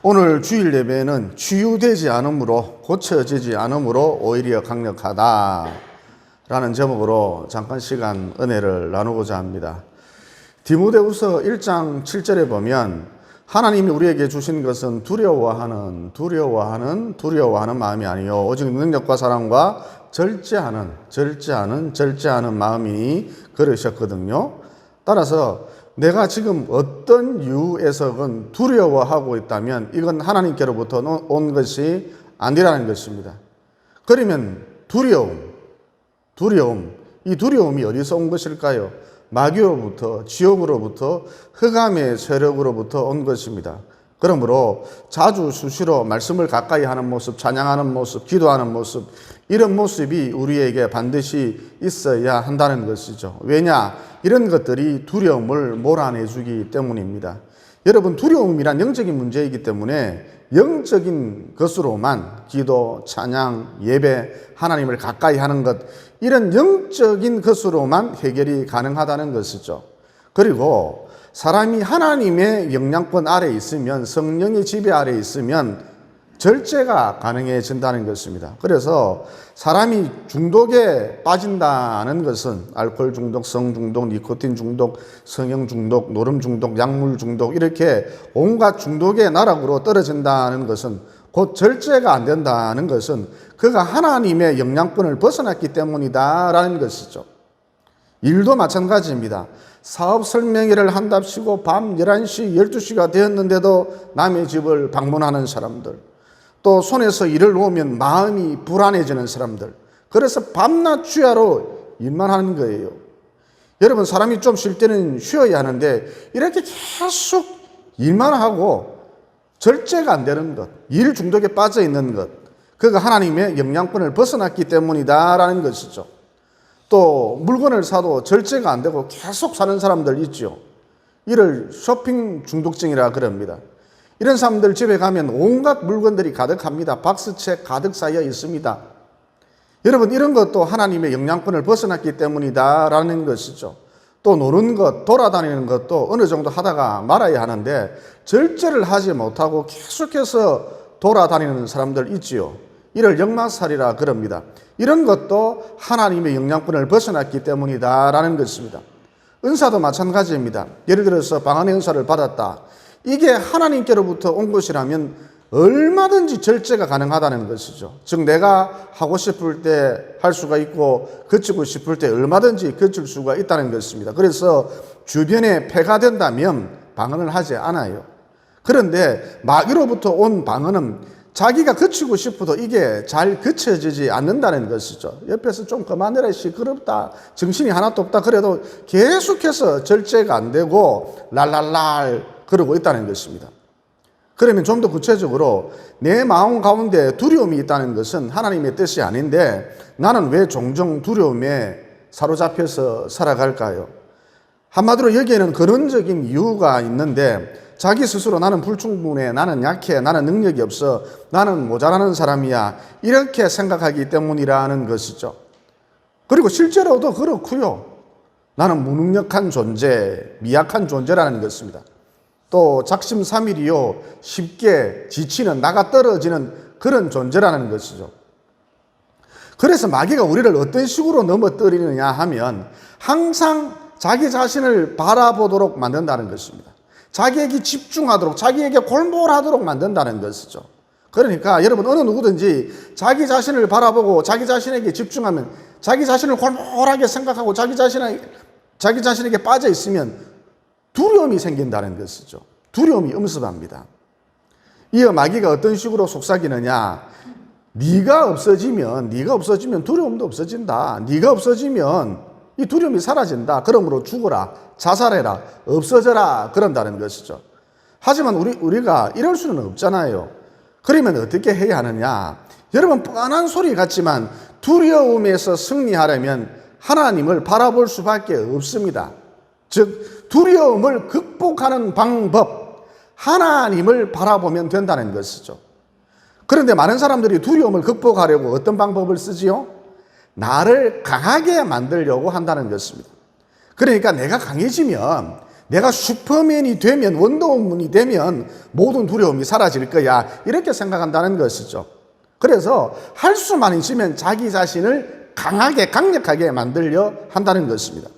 오늘 주일 예배는 치유되지 않음으로, 고쳐지지 않음으로 오히려 강력하다 라는 제목으로 잠깐 시간 은혜를 나누고자 합니다. 디모데후서 1장 7절에 보면 하나님이 우리에게 주신 것은 두려워하는 마음이 아니요 오직 능력과 사랑과 절제하는 마음이 그러셨거든요. 따라서 내가 지금 어떤 이유에서건 두려워하고 있다면 이건 하나님께로부터 온 것이 아니라는 것입니다. 그러면 두려움, 이 두려움이 어디서 온 것일까요? 마귀로부터, 지옥으로부터, 흑암의 세력으로부터 온 것입니다. 그러므로 자주 수시로 말씀을 가까이 하는 모습, 찬양하는 모습, 기도하는 모습, 이런 모습이 우리에게 반드시 있어야 한다는 것이죠. 왜냐? 이런 것들이 두려움을 몰아내주기 때문입니다. 여러분, 두려움이란 영적인 문제이기 때문에 영적인 것으로만 기도, 찬양, 예배, 하나님을 가까이 하는 것, 이런 영적인 것으로만 해결이 가능하다는 것이죠. 그리고 사람이 하나님의 영향권 아래 있으면, 성령의 지배 아래 있으면 절제가 가능해진다는 것입니다. 그래서 사람이 중독에 빠진다는 것은 알코올 중독, 성 중독, 니코틴 중독, 성형 중독, 노름 중독, 약물 중독, 이렇게 온갖 중독의 나락으로 떨어진다는 것은, 곧 절제가 안 된다는 것은 그가 하나님의 영향권을 벗어났기 때문이다라는 것이죠. 일도 마찬가지입니다. 사업 설명회를 한답시고 밤 11시, 12시가 되었는데도 남의 집을 방문하는 사람들, 또 손에서 일을 놓으면 마음이 불안해지는 사람들, 그래서 밤낮 주야로 일만 하는 거예요. 여러분, 사람이 좀 쉴 때는 쉬어야 하는데 이렇게 계속 일만 하고 절제가 안 되는 것, 일 중독에 빠져 있는 것, 그가 하나님의 영향권을 벗어났기 때문이다라는 것이죠. 또 물건을 사도 절제가 안 되고 계속 사는 사람들 있죠. 이를 쇼핑 중독증이라 그럽니다. 이런 사람들 집에 가면 온갖 물건들이 가득합니다. 박스채 가득 쌓여 있습니다. 여러분, 이런 것도 하나님의 영향권을 벗어났기 때문이다라는 것이죠. 또 노는 것, 돌아다니는 것도 어느 정도 하다가 말아야 하는데 절제를 하지 못하고 계속해서 돌아다니는 사람들 있지요. 이를 역마살이라 그럽니다. 이런 것도 하나님의 영향권을 벗어났기 때문이다라는 것입니다. 은사도 마찬가지입니다. 예를 들어서 방언의 은사를 받았다. 이게 하나님께로부터 온 것이라면 얼마든지 절제가 가능하다는 것이죠. 즉, 내가 하고 싶을 때 할 수가 있고 그치고 싶을 때 얼마든지 그칠 수가 있다는 것입니다. 그래서 주변에 폐가 된다면 방언을 하지 않아요. 그런데 마귀로부터 온 방언은 자기가 그치고 싶어도 이게 잘 그쳐지지 않는다는 것이죠. 옆에서 좀 그만해라, 시끄럽다, 정신이 하나도 없다, 그래도 계속해서 절제가 안 되고 랄랄랄 그러고 있다는 것입니다. 그러면 좀 더 구체적으로 내 마음 가운데 두려움이 있다는 것은 하나님의 뜻이 아닌데 나는 왜 종종 두려움에 사로잡혀서 살아갈까요? 한마디로 여기에는 근원적인 이유가 있는데 자기 스스로 나는 불충분해, 나는 약해, 나는 능력이 없어, 나는 모자라는 사람이야, 이렇게 생각하기 때문이라는 것이죠. 그리고 실제로도 그렇고요. 나는 무능력한 존재, 미약한 존재라는 것입니다. 또 작심삼일이요, 쉽게 지치는, 나가 떨어지는 그런 존재라는 것이죠. 그래서 마귀가 우리를 어떤 식으로 넘어뜨리느냐 하면 항상 자기 자신을 바라보도록 만든다는 것입니다. 자기에게 집중하도록, 자기에게 골몰하도록 만든다는 것이죠. 그러니까 여러분, 어느 누구든지 자기 자신을 바라보고 자기 자신에게 집중하면, 자기 자신을 골몰하게 생각하고 자기 자신에게 빠져 있으면 두려움이 생긴다는 것이죠. 두려움이 음습합니다. 이어 마귀가 어떤 식으로 속삭이느냐, 네가 없어지면 두려움도 없어진다. 네가 없어지면 이 두려움이 사라진다. 그러므로 죽어라, 자살해라, 없어져라, 그런다는 것이죠. 하지만 우리가 이럴 수는 없잖아요. 그러면 어떻게 해야 하느냐? 여러분, 뻔한 소리 같지만 두려움에서 승리하려면 하나님을 바라볼 수밖에 없습니다. 즉, 두려움을 극복하는 방법, 하나님을 바라보면 된다는 것이죠. 그런데 많은 사람들이 두려움을 극복하려고 어떤 방법을 쓰지요? 나를 강하게 만들려고 한다는 것입니다. 그러니까 내가 강해지면 내가 슈퍼맨이 되면, 원더우먼이 되면 모든 두려움이 사라질 거야. 이렇게 생각한다는 것이죠. 그래서 할 수만 있으면 자기 자신을 강하게, 강력하게 만들려 한다는 것입니다.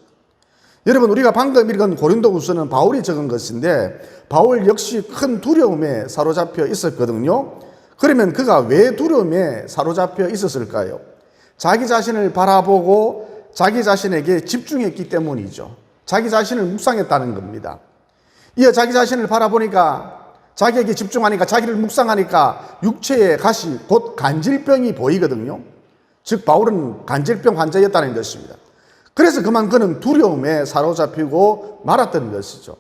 여러분, 우리가 방금 읽은 고린도후서는 바울이 적은 것인데, 바울 역시 큰 두려움에 사로잡혀 있었거든요. 그러면 그가 왜 두려움에 사로잡혀 있었을까요? 자기 자신을 바라보고 자기 자신에게 집중했기 때문이죠. 자기 자신을 묵상했다는 겁니다. 이어 자기 자신을 바라보니까, 자기에게 집중하니까, 자기를 묵상하니까 육체의 가시, 곧 간질병이 보이거든요. 즉 바울은 간질병 환자였다는 것입니다. 그래서 그만 그는 두려움에 사로잡히고 말았던 것이죠.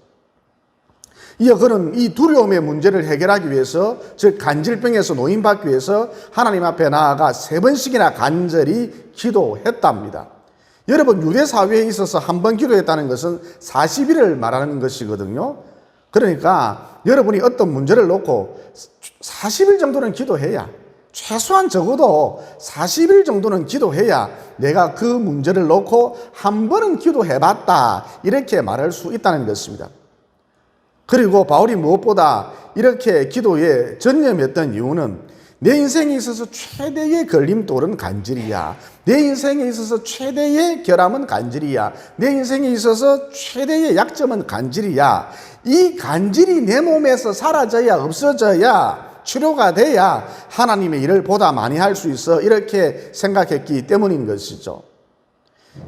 이어 그는 이 두려움의 문제를 해결하기 위해서, 즉 간질병에서 노인받기 위해서 하나님 앞에 나아가 3번씩이나 간절히 기도했답니다. 여러분, 유대 사회에 있어서 한 번 기도했다는 것은 40일을 말하는 것이거든요. 그러니까 여러분이 어떤 문제를 놓고 40일 정도는 기도해야, 최소한 적어도 40일 정도는 기도해야 내가 그 문제를 놓고 한 번은 기도해봤다, 이렇게 말할 수 있다는 것입니다. 그리고 바울이 무엇보다 이렇게 기도에 전념했던 이유는, 내 인생에 있어서 최대의 걸림돌은 간질이야. 내 인생에 있어서 최대의 결함은 간질이야. 내 인생에 있어서 최대의 약점은 간질이야. 이 간질이 내 몸에서 사라져야, 없어져야, 치료가 돼야 하나님의 일을 보다 많이 할 수 있어, 이렇게 생각했기 때문인 것이죠.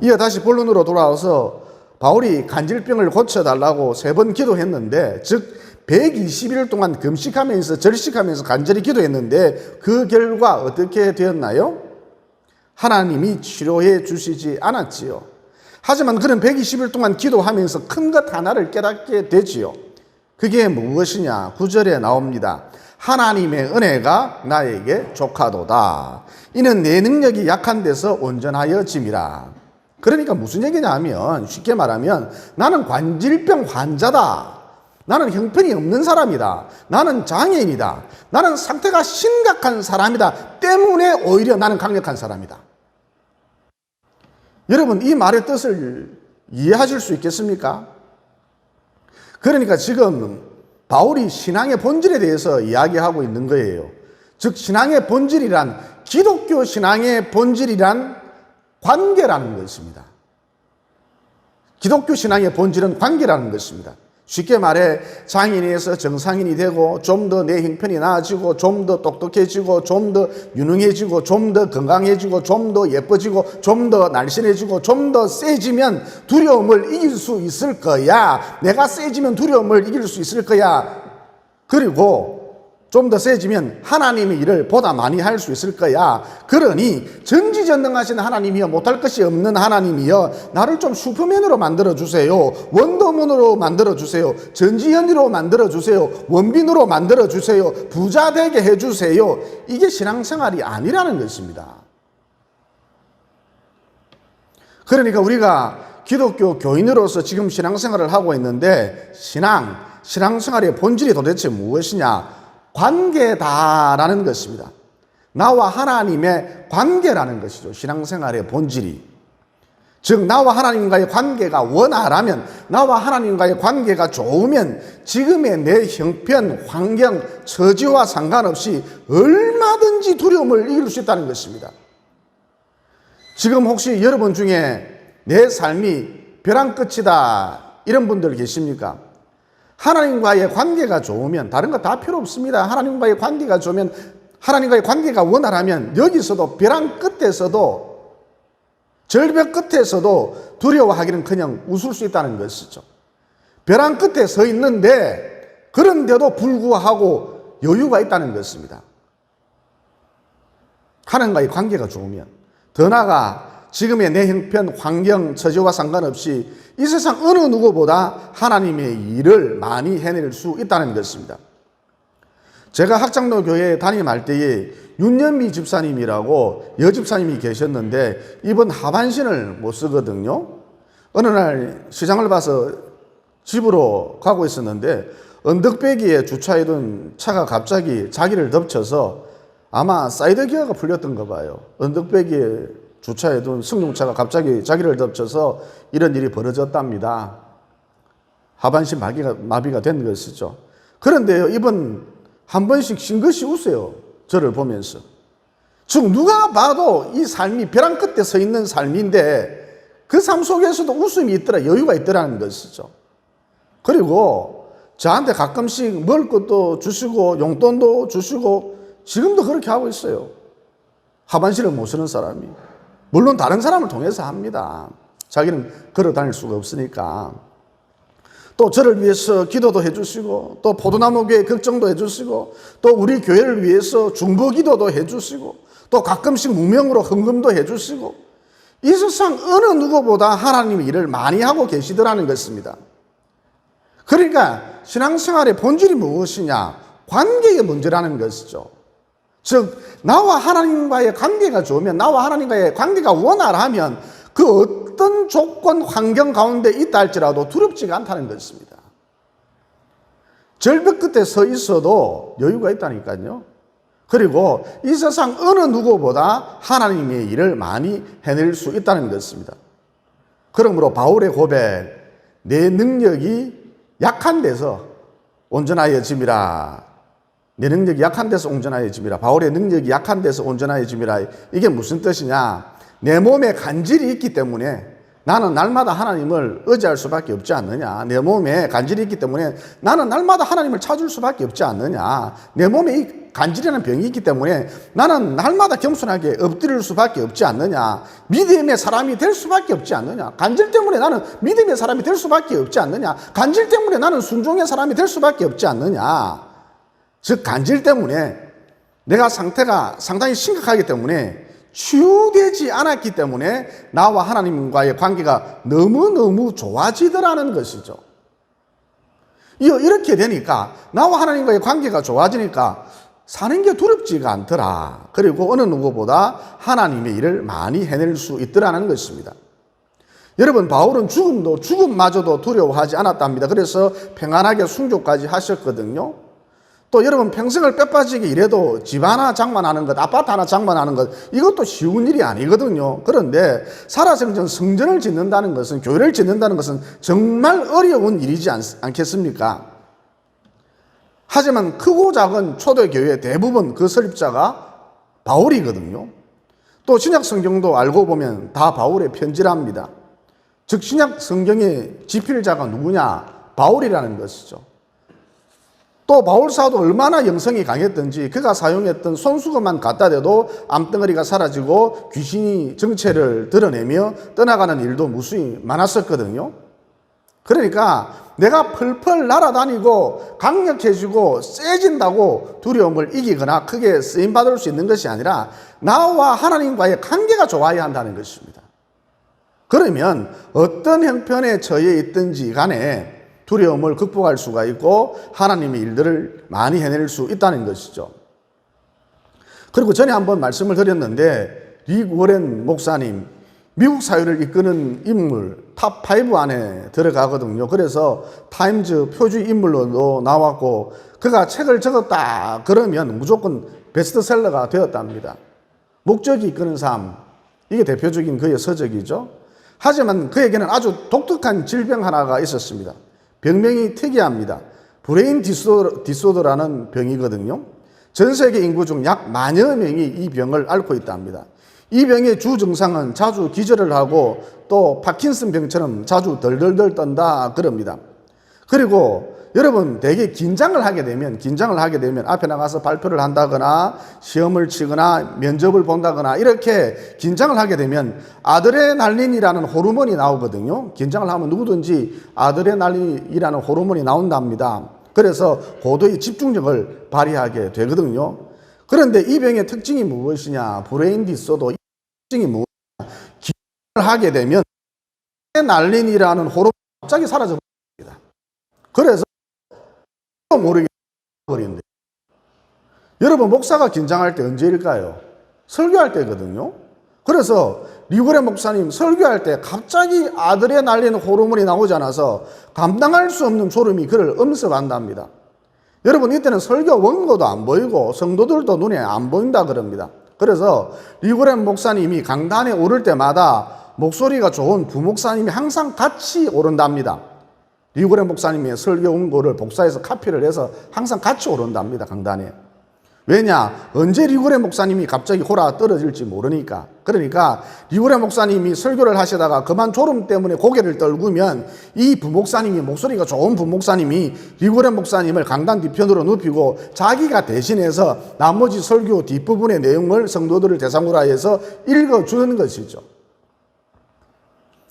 이어 다시 본론으로 돌아와서 바울이 간질병을 고쳐달라고 3번 기도했는데, 즉 120일 동안 금식하면서 절식하면서 간절히 기도했는데, 그 결과 어떻게 되었나요? 하나님이 치료해 주시지 않았지요. 하지만 그는 120일 동안 기도하면서 큰 것 하나를 깨닫게 되지요. 그게 무엇이냐? 9절에 나옵니다. 하나님의 은혜가 나에게 족하도다. 이는 내 능력이 약한 데서 온전하여 짐이라. 그러니까 무슨 얘기냐 하면, 쉽게 말하면 나는 관질병 환자다. 나는 형편이 없는 사람이다. 나는 장애인이다. 나는 상태가 심각한 사람이다. 때문에 오히려 나는 강력한 사람이다. 여러분, 이 말의 뜻을 이해하실 수 있겠습니까? 그러니까 지금 바울이 신앙의 본질에 대해서 이야기하고 있는 거예요. 즉 신앙의 본질이란, 기독교 신앙의 본질이란 관계라는 것입니다. 기독교 신앙의 본질은 관계라는 것입니다. 쉽게 말해 장인에서 정상인이 되고, 좀 더 내 형편이 나아지고, 좀 더 똑똑해지고, 좀 더 유능해지고, 좀 더 건강해지고, 좀 더 예뻐지고, 좀 더 날씬해지고, 좀 더 세지면 두려움을 이길 수 있을 거야. 내가 세지면 두려움을 이길 수 있을 거야. 그리고 좀 더 세지면 하나님의 일을 보다 많이 할 수 있을 거야. 그러니 전지전능하신 하나님이여, 못할 것이 없는 하나님이여, 나를 좀 슈퍼맨으로 만들어주세요. 원더우먼으로 만들어주세요. 전지현으로 만들어주세요. 원빈으로 만들어주세요. 부자 되게 해주세요. 이게 신앙생활이 아니라는 것입니다. 그러니까 우리가 기독교 교인으로서 지금 신앙생활을 하고 있는데, 신앙생활의 본질이 도대체 무엇이냐? 관계다라는 것입니다. 나와 하나님의 관계라는 것이죠. 신앙생활의 본질이. 즉 나와 하나님과의 관계가 원활하면, 나와 하나님과의 관계가 좋으면 지금의 내 형편, 환경, 처지와 상관없이 얼마든지 두려움을 이길 수 있다는 것입니다. 지금 혹시 여러분 중에 내 삶이 벼랑 끝이다, 이런 분들 계십니까? 하나님과의 관계가 좋으면 다른 거 다 필요 없습니다. 하나님과의 관계가 좋으면, 하나님과의 관계가 원활하면 여기서도 벼랑 끝에서도, 절벽 끝에서도 두려워하기는 그냥 웃을 수 있다는 것이죠. 벼랑 끝에 서 있는데 그런데도 불구하고 여유가 있다는 것입니다. 하나님과의 관계가 좋으면. 더 나아가 지금의 내 형편, 환경, 처지와 상관없이 이 세상 어느 누구보다 하나님의 일을 많이 해낼 수 있다는 것입니다. 제가 학장로 교회에 담임할 때에 윤연미 집사님이라고 여집사님이 계셨는데, 이분 하반신을 못 쓰거든요. 어느 날 시장을 봐서 집으로 가고 있었는데 언덕배기에 주차해둔 차가 갑자기 자기를 덮쳐서, 아마 사이드 기어가 풀렸던가 봐요. 언덕배기에 주차해둔 승용차가 갑자기 자기를 덮쳐서 이런 일이 벌어졌답니다. 하반신 마비가 된 것이죠. 그런데요, 이분 한 번씩 싱긋이 웃어요. 저를 보면서. 즉 누가 봐도 이 삶이 벼랑 끝에 서 있는 삶인데 그 삶 속에서도 웃음이 있더라, 여유가 있더라는 것이죠. 그리고 저한테 가끔씩 먹을 것도 주시고 용돈도 주시고 지금도 그렇게 하고 있어요. 하반신을 못 쓰는 사람이. 물론 다른 사람을 통해서 합니다. 자기는 걸어 다닐 수가 없으니까. 또 저를 위해서 기도도 해주시고 또 포도나무 교회 걱정도 해주시고 또 우리 교회를 위해서 중보 기도도 해주시고 또 가끔씩 무명으로 헌금도 해주시고 이 세상 어느 누구보다 하나님의 일을 많이 하고 계시더라는 것입니다. 그러니까 신앙생활의 본질이 무엇이냐? 관계의 문제라는 것이죠. 즉 나와 하나님과의 관계가 좋으면, 나와 하나님과의 관계가 원활하면 그 어떤 조건, 환경 가운데 있다 할지라도 두렵지가 않다는 것입니다. 절벽 끝에 서 있어도 여유가 있다니까요. 그리고 이 세상 어느 누구보다 하나님의 일을 많이 해낼 수 있다는 것입니다. 그러므로 바울의 고백, 내 능력이 약한 데서 온전하여짐이라. 내 능력이 약한 데서 온전하여짐이라. 바울의 능력이 약한 데서 온전하여짐이라. 이게 무슨 뜻이냐? 내 몸에 간질이 있기 때문에 나는 날마다 하나님을 의지할 수밖에 없지 않느냐. 내 몸에 간질이 있기 때문에 나는 날마다 하나님을 찾을 수밖에 없지 않느냐. 내 몸에 이 간질이라는 병이 있기 때문에 나는 날마다 겸손하게 엎드릴 수밖에 없지 않느냐. 믿음의 사람이 될 수밖에 없지 않느냐. 간질 때문에 나는 믿음의 사람이 될 수밖에 없지 않느냐. 간질 때문에 나는 순종의 사람이 될 수밖에 없지 않느냐. 즉 간질 때문에 내가 상태가 상당히 심각하기 때문에 치유되지 않았기 때문에 나와 하나님과의 관계가 너무너무 좋아지더라는 것이죠. 이렇게 되니까 나와 하나님과의 관계가 좋아지니까 사는 게 두렵지가 않더라. 그리고 어느 누구보다 하나님의 일을 많이 해낼 수 있더라는 것입니다. 여러분, 바울은 죽음마저도 두려워하지 않았답니다. 그래서 평안하게 순교까지 하셨거든요. 또 여러분, 평생을 뼈빠지게 일해도 집 하나 장만하는 것, 아파트 하나 장만하는 것, 이것도 쉬운 일이 아니거든요. 그런데 살아생전 성전을 짓는다는 것은, 교회를 짓는다는 것은 정말 어려운 일이지 않겠습니까? 하지만 크고 작은 초대교회 대부분 그 설립자가 바울이거든요. 또 신약 성경도 알고 보면 다 바울의 편지랍니다. 즉 신약 성경의 지필자가 누구냐? 바울이라는 것이죠. 또 바울사도 얼마나 영성이 강했던지 그가 사용했던 손수건만 갖다 대도 암덩어리가 사라지고 귀신이 정체를 드러내며 떠나가는 일도 무수히 많았었거든요. 그러니까 내가 펄펄 날아다니고 강력해지고 세진다고 두려움을 이기거나 크게 쓰임받을 수 있는 것이 아니라 나와 하나님과의 관계가 좋아야 한다는 것입니다. 그러면 어떤 형편에 처해 있든지 간에 두려움을 극복할 수가 있고 하나님의 일들을 많이 해낼 수 있다는 것이죠. 그리고 전에 한번 말씀을 드렸는데 릭 워렌 목사님, 미국 사회를 이끄는 인물 탑5 안에 들어가거든요. 그래서 타임즈 표준 인물로도 나왔고 그가 책을 적었다 그러면 무조건 베스트셀러가 되었답니다. 목적이 이끄는 삶, 이게 대표적인 그의 서적이죠. 하지만 그에게는 아주 독특한 질병 하나가 있었습니다. 병명이 특이합니다. 브레인 디소더라는 병이거든요. 전 세계 인구 중 약 10,000여 명이 이 병을 앓고 있답니다. 이 병의 주 증상은 자주 기절을 하고 또 파킨슨 병처럼 자주 덜덜덜 떤다 그럽니다. 그리고 여러분 되게 긴장을 하게 되면 앞에 나가서 발표를 한다거나 시험을 치거나 면접을 본다거나 이렇게 긴장을 하게 되면 아드레날린이라는 호르몬이 나오거든요. 긴장을 하면 누구든지 아드레날린이라는 호르몬이 나온답니다. 그래서 고도의 집중력을 발휘하게 되거든요. 그런데 이 병의 특징이 무엇이냐? 브레인 디소더 특징이 무엇이냐? 긴장을 하게 되면 아드레날린이라는 호르몬이 갑자기 사라져 버립니다. 그래서 모르게 버린대. 여러분, 목사가 긴장할 때 언제일까요? 설교할 때거든요. 그래서 리고레 목사님 설교할 때 갑자기 아드레날린 호르몬이 나오지 않아서 감당할 수 없는 졸음이 그를 엄습한답니다. 여러분, 이때는 설교 원고도 안 보이고 성도들도 눈에 안 보인다 그럽니다. 그래서 리고레 목사님이 강단에 오를 때마다 목소리가 좋은 부목사님이 항상 같이 오른답니다. 리고레 목사님의 설교 원고를 복사해서 카피를 해서 항상 같이 오른답니다, 강단에. 왜냐? 언제 리고레 목사님이 갑자기 호라 떨어질지 모르니까. 그러니까 리고레 목사님이 설교를 하시다가 그만 졸음 때문에 고개를 떨구면 이 부목사님이, 목소리가 좋은 부목사님이 리고레 목사님을 강단 뒤편으로 눕히고 자기가 대신해서 나머지 설교 뒷부분의 내용을 성도들을 대상으로 해서 읽어주는 것이죠.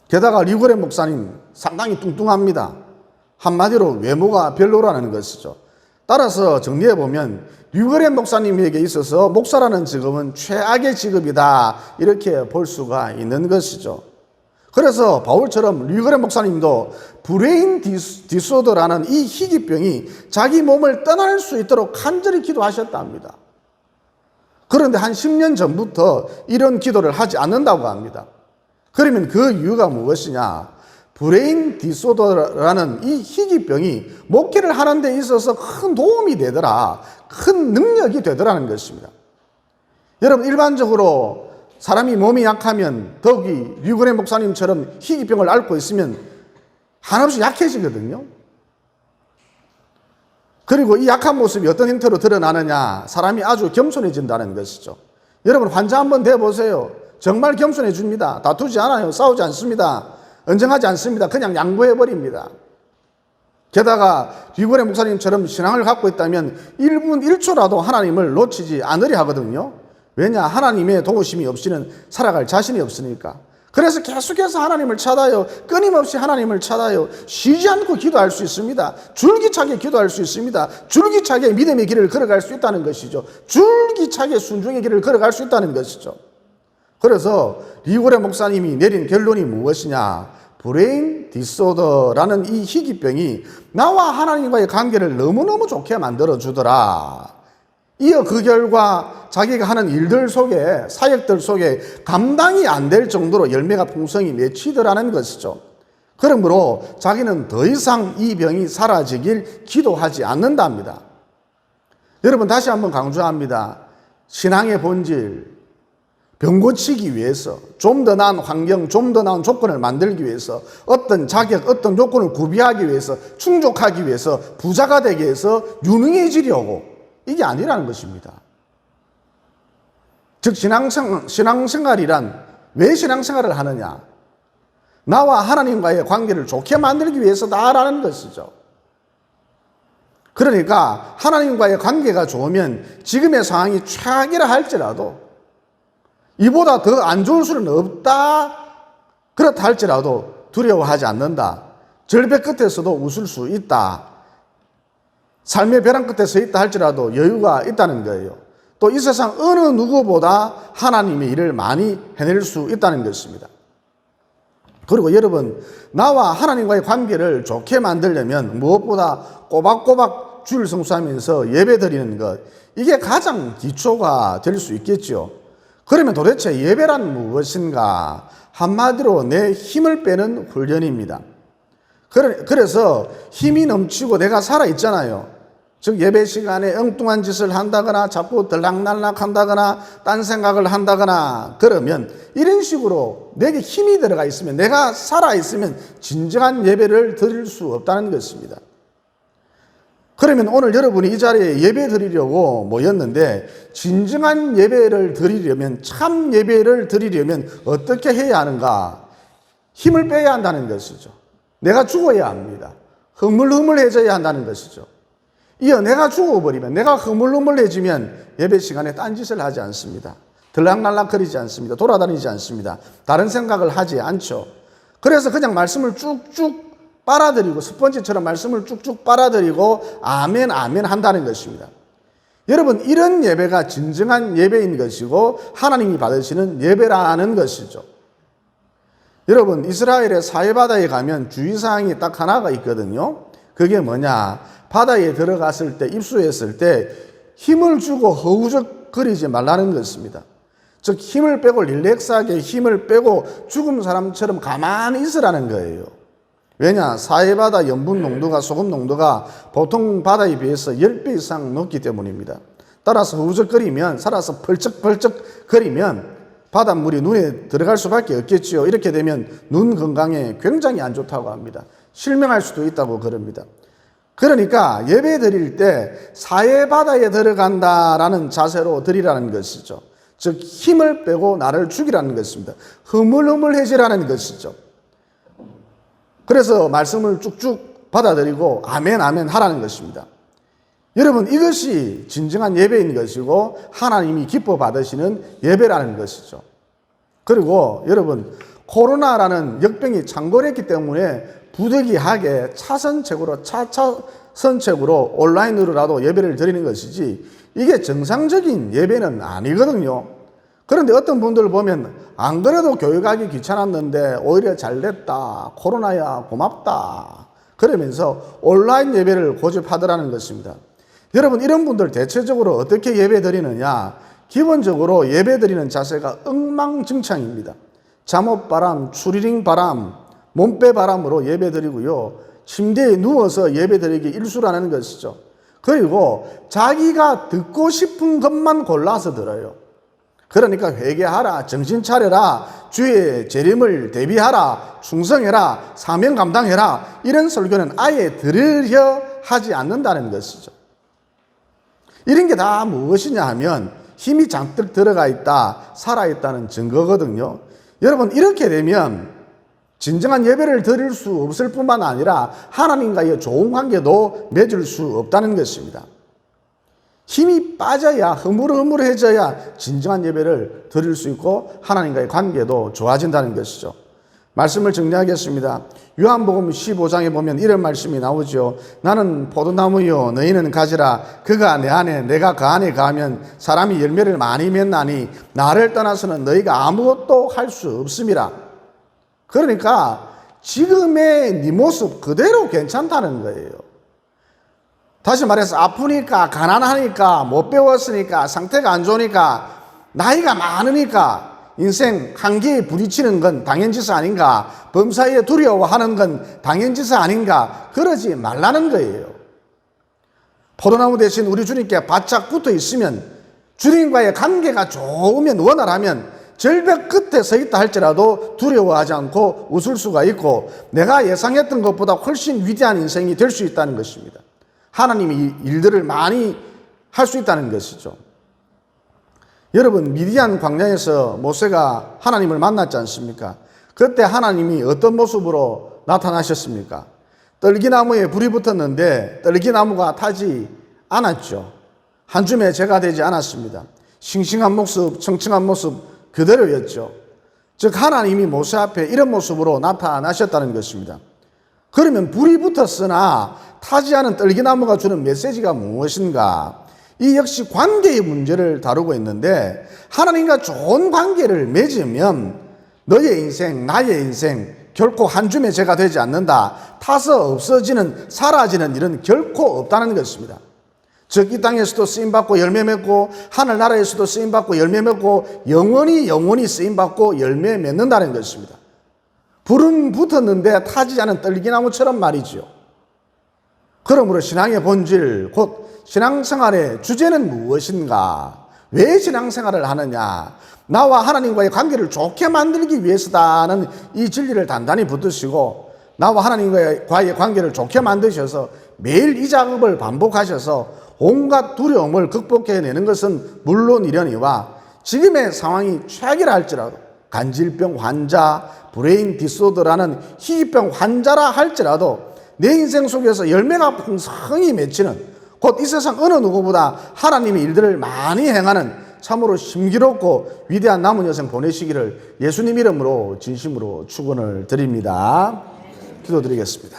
게다가 리고레 목사님 상당히 뚱뚱합니다. 한마디로 외모가 별로라는 것이죠. 따라서 정리해보면 리고레 목사님에게 있어서 목사라는 직업은 최악의 직업이다, 이렇게 볼 수가 있는 것이죠. 그래서 바울처럼 리고레 목사님도 브레인 디소더라는 이 희귀병이 자기 몸을 떠날 수 있도록 간절히 기도하셨답니다. 그런데 한 10년 전부터 이런 기도를 하지 않는다고 합니다. 그러면 그 이유가 무엇이냐? 브레인 디소더라는 이 희귀병이 목회를 하는 데 있어서 큰 도움이 되더라, 큰 능력이 되더라는 것입니다. 여러분, 일반적으로 사람이 몸이 약하면, 더욱이 리고레 목사님처럼 희귀병을 앓고 있으면 한없이 약해지거든요. 그리고 이 약한 모습이 어떤 형태로 드러나느냐? 사람이 아주 겸손해진다는 것이죠. 여러분, 환자 한번 대보세요. 정말 겸손해집니다. 다투지 않아요. 싸우지 않습니다. 언쟁하지 않습니다. 그냥 양보해버립니다. 게다가 리고레 목사님처럼 신앙을 갖고 있다면 1분 1초라도 하나님을 놓치지 않으려 하거든요. 왜냐? 하나님의 도우심이 없이는 살아갈 자신이 없으니까. 그래서 계속해서 하나님을 찾아요. 끊임없이 하나님을 찾아요. 쉬지 않고 기도할 수 있습니다. 줄기차게 기도할 수 있습니다. 줄기차게 믿음의 길을 걸어갈 수 있다는 것이죠. 줄기차게 순종의 길을 걸어갈 수 있다는 것이죠. 그래서 리고레 목사님이 내린 결론이 무엇이냐? 브레인 디소더라는 이 희귀병이 나와 하나님과의 관계를 너무너무 좋게 만들어주더라. 이어 그 결과 자기가 하는 일들 속에, 사역들 속에 감당이 안 될 정도로 열매가 풍성히 맺히더라는 것이죠. 그러므로 자기는 더 이상 이 병이 사라지길 기도하지 않는답니다. 여러분, 다시 한번 강조합니다. 신앙의 본질, 병 고치기 위해서, 좀 더 나은 환경, 좀 더 나은 조건을 만들기 위해서, 어떤 자격, 어떤 조건을 구비하기 위해서, 충족하기 위해서, 부자가 되기 위해서 유능해지려고, 이게 아니라는 것입니다. 즉 신앙생활이란 왜 신앙생활을 하느냐? 나와 하나님과의 관계를 좋게 만들기 위해서다라는 것이죠. 그러니까 하나님과의 관계가 좋으면 지금의 상황이 최악이라 할지라도, 이보다 더 안 좋을 수는 없다, 그렇다 할지라도 두려워하지 않는다. 절벽 끝에서도 웃을 수 있다. 삶의 벼랑 끝에 서 있다 할지라도 여유가 있다는 거예요. 또 이 세상 어느 누구보다 하나님의 일을 많이 해낼 수 있다는 것입니다. 그리고 여러분, 나와 하나님과의 관계를 좋게 만들려면 무엇보다 꼬박꼬박 주일 성수하면서 예배 드리는 것, 이게 가장 기초가 될 수 있겠죠. 그러면 도대체 예배란 무엇인가? 한마디로 내 힘을 빼는 훈련입니다. 그래서 힘이 넘치고 내가 살아있잖아요. 즉 예배 시간에 엉뚱한 짓을 한다거나 자꾸 들락날락 한다거나 딴 생각을 한다거나 그러면 이런 식으로 내게 힘이 들어가 있으면, 내가 살아있으면 진정한 예배를 드릴 수 없다는 것입니다. 그러면 오늘 여러분이 이 자리에 예배 드리려고 모였는데, 진정한 예배를 드리려면, 참 예배를 드리려면 어떻게 해야 하는가? 힘을 빼야 한다는 것이죠. 내가 죽어야 합니다. 흐물흐물해져야 한다는 것이죠. 이어 내가 죽어버리면, 내가 흐물흐물해지면 예배 시간에 딴짓을 하지 않습니다. 들락날락거리지 않습니다. 돌아다니지 않습니다. 다른 생각을 하지 않죠. 그래서 그냥 말씀을 쭉쭉 빨아들이고, 스펀지처럼 말씀을 쭉쭉 빨아들이고 아멘 아멘 한다는 것입니다. 여러분, 이런 예배가 진정한 예배인 것이고 하나님이 받으시는 예배라는 것이죠. 여러분, 이스라엘의 사해바다에 가면 주의사항이 딱 하나가 있거든요. 그게 뭐냐? 바다에 들어갔을 때, 입수했을 때 힘을 주고 허우적거리지 말라는 것입니다. 즉 힘을 빼고 릴렉스하게 힘을 빼고 죽은 사람처럼 가만히 있으라는 거예요. 왜냐? 사해바다 염분 농도가, 소금 농도가 보통 바다에 비해서 10배 이상 높기 때문입니다. 따라서 허우적거리면, 살아서 펄쩍펄쩍거리면 바닷물이 눈에 들어갈 수밖에 없겠지요. 이렇게 되면 눈 건강에 굉장히 안 좋다고 합니다. 실명할 수도 있다고 그럽니다. 그러니까 예배 드릴 때 사해바다에 들어간다라는 자세로 드리라는 것이죠. 즉 힘을 빼고 나를 죽이라는 것입니다. 흐물흐물해지라는 것이죠. 그래서 말씀을 쭉쭉 받아들이고 아멘 아멘 하라는 것입니다. 여러분, 이것이 진정한 예배인 것이고 하나님이 기뻐 받으시는 예배라는 것이죠. 그리고 여러분, 코로나라는 역병이 창궐했기 때문에 부득이하게 차선책으로 온라인으로라도 예배를 드리는 것이지 이게 정상적인 예배는 아니거든요. 그런데 어떤 분들 보면 안 그래도 교회 가기 귀찮았는데 오히려 잘 됐다, 코로나야 고맙다 그러면서 온라인 예배를 고집하더라는 것입니다. 여러분, 이런 분들 대체적으로 어떻게 예배 드리느냐? 기본적으로 예배 드리는 자세가 엉망진창입니다. 잠옷바람, 추리닝 바람, 몸빼 바람으로 예배 드리고요. 침대에 누워서 예배 드리기 일수라는 것이죠. 그리고 자기가 듣고 싶은 것만 골라서 들어요. 그러니까 회개하라, 정신 차려라, 주의 재림을 대비하라, 충성해라, 사명 감당해라, 이런 설교는 아예 들으려 하지 않는다는 것이죠. 이런 게 다 무엇이냐 하면 힘이 잔뜩 들어가 있다, 살아있다는 증거거든요. 여러분, 이렇게 되면 진정한 예배를 드릴 수 없을 뿐만 아니라 하나님과의 좋은 관계도 맺을 수 없다는 것입니다. 힘이 빠져야, 흐물흐물해져야 진정한 예배를 드릴 수 있고 하나님과의 관계도 좋아진다는 것이죠. 말씀을 정리하겠습니다. 요한복음 15장에 보면 이런 말씀이 나오죠. 나는 포도나무요 너희는 가지라. 그가 내 안에 내가 그 안에 가면 사람이 열매를 많이 맺나니 나를 떠나서는 너희가 아무것도 할 수 없음이라. 그러니까 지금의 네 모습 그대로 괜찮다는 거예요. 다시 말해서 아프니까, 가난하니까, 못 배웠으니까, 상태가 안 좋으니까, 나이가 많으니까 인생 한계에 부딪히는 건 당연지사 아닌가, 범사에 두려워하는 건 당연지사 아닌가, 그러지 말라는 거예요. 포도나무 대신 우리 주님께 바짝 붙어 있으면, 주님과의 관계가 좋으면, 원활하면 절벽 끝에 서 있다 할지라도 두려워하지 않고 웃을 수가 있고 내가 예상했던 것보다 훨씬 위대한 인생이 될 수 있다는 것입니다. 하나님이 일들을 많이 할 수 있다는 것이죠. 여러분, 미디안 광야에서 모세가 하나님을 만났지 않습니까? 그때 하나님이 어떤 모습으로 나타나셨습니까? 떨기나무에 불이 붙었는데 떨기나무가 타지 않았죠. 한 줌의 재가 되지 않았습니다. 싱싱한 모습, 청청한 모습 그대로였죠. 즉 하나님이 모세 앞에 이런 모습으로 나타나셨다는 것입니다. 그러면 불이 붙었으나 타지 않은 떨기나무가 주는 메시지가 무엇인가? 이 역시 관계의 문제를 다루고 있는데 하나님과 좋은 관계를 맺으면 너의 인생, 나의 인생 결코 한 줌의 재가 되지 않는다. 타서 없어지는, 사라지는 일은 결코 없다는 것입니다. 즉 이 땅에서도 쓰임받고 열매 맺고 하늘나라에서도 쓰임받고 열매 맺고 영원히 쓰임받고 열매 맺는다는 것입니다. 불은 붙었는데 타지 않은 떨기나무처럼 말이죠. 그러므로 신앙의 본질, 곧 신앙생활의 주제는 무엇인가? 왜 신앙생활을 하느냐? 나와 하나님과의 관계를 좋게 만들기 위해서다는 이 진리를 단단히 붙드시고 나와 하나님과의 관계를 좋게 만드셔서 매일 이 작업을 반복하셔서 온갖 두려움을 극복해내는 것은 물론이려니와 지금의 상황이 최악이라 할지라도 간질병 환자, 브레인 디소더라는 희귀병 환자라 할지라도 내 인생 속에서 열매가 풍성히 맺히는 곧 이 세상 어느 누구보다 하나님의 일들을 많이 행하는 참으로 심기롭고 위대한 남은 여생 보내시기를 예수님 이름으로 진심으로 축원을 드립니다. 기도드리겠습니다.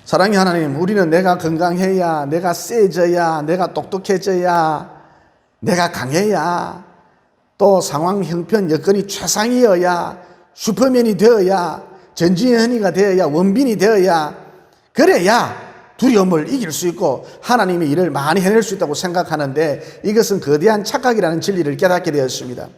사랑의 하나님, 우리는 내가 건강해야, 내가 세져야, 내가 똑똑해져야, 내가 강해야, 또 상황 형편 여건이 최상이어야, 슈퍼맨이 되어야, 전지현이가 되어야, 원빈이 되어야, 그래야 두려움을 이길 수 있고 하나님의 일을 많이 해낼 수 있다고 생각하는데 이것은 거대한 착각이라는 진리를 깨닫게 되었습니다.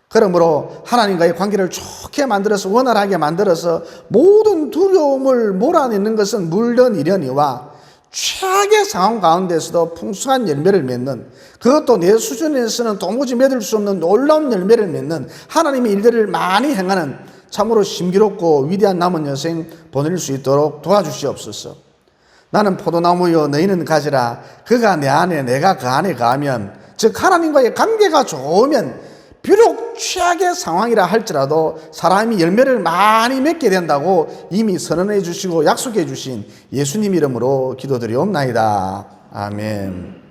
그러므로 하나님과의 관계를 좋게 만들어서 원활하게 만들어서 모든 두려움을 몰아내는 것은 물론이려니와 최악의 상황 가운데서도 풍성한 열매를 맺는, 그것도 내 수준에서는 도무지 맺을 수 없는 놀라운 열매를 맺는 하나님의 일들을 많이 행하는 참으로 신비롭고 위대한 남은 여생 보낼 수 있도록 도와주시옵소서. 나는 포도나무여 너희는 가지라. 그가 내 안에 내가 그 안에 가면, 즉 하나님과의 관계가 좋으면 비록 최악의 상황이라 할지라도 사람이 열매를 많이 맺게 된다고 이미 선언해 주시고 약속해 주신 예수님 이름으로 기도드리옵나이다. 아멘.